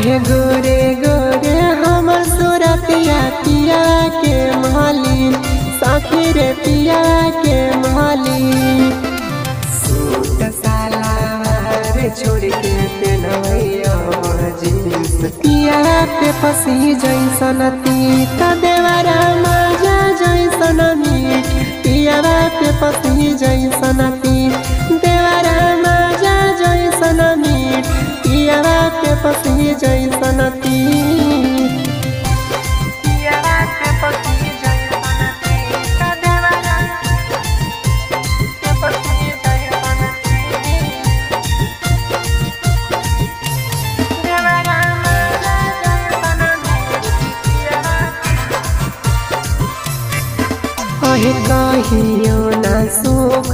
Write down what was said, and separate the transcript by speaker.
Speaker 1: आहे गोरे गोरे हमर सूरतिया पिया के मालिन सखी रे पिया के मालिन सूट सलवार छोड़ के पेनवैया जींस पिया पे फसी जैसन तीत देवरा मजा जैसन मीठ पिया पे फसी जैसन तीत देवरा मजा जैसन मीठ पिया पे फसी जैसन तीत कहियो ना सुख